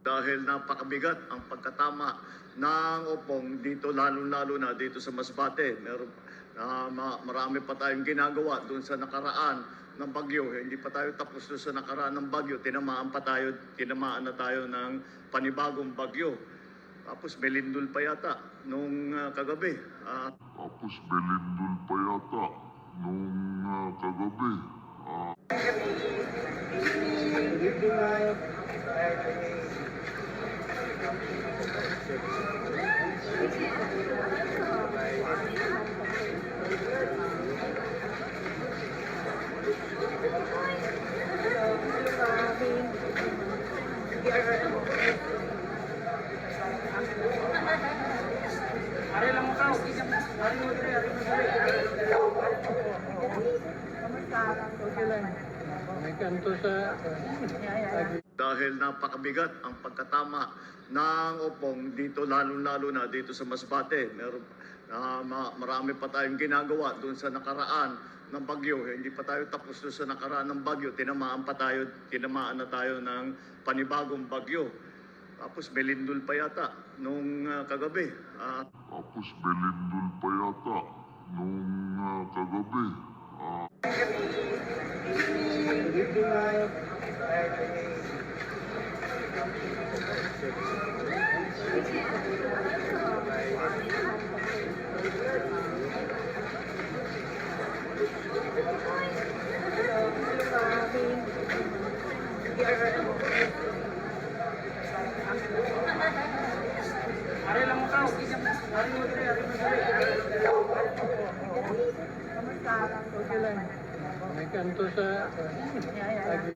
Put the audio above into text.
Dahil napakabigat ang pagkatama ng Opong dito, lalo-lalo na dito sa Masbate. Marami pa tayong ginagawa doon sa nakaraan ng bagyo. Hindi pa tayo tapos doon sa nakaraan ng bagyo. Tinamaan na tayo ng panibagong bagyo. Tapos melindol pa yata nung kagabi. Dahil napakabigat ang pagkatama ng Opong dito, lalo-lalo na dito sa Masbate. Marami pa tayong ginagawa doon sa nakaraan ng bagyo. Hindi pa tayo tapos doon sa nakaraan ng bagyo. Tinamaan na tayo ng panibagong bagyo. Tapos melindol pa yata nung kagabi. May kanto sa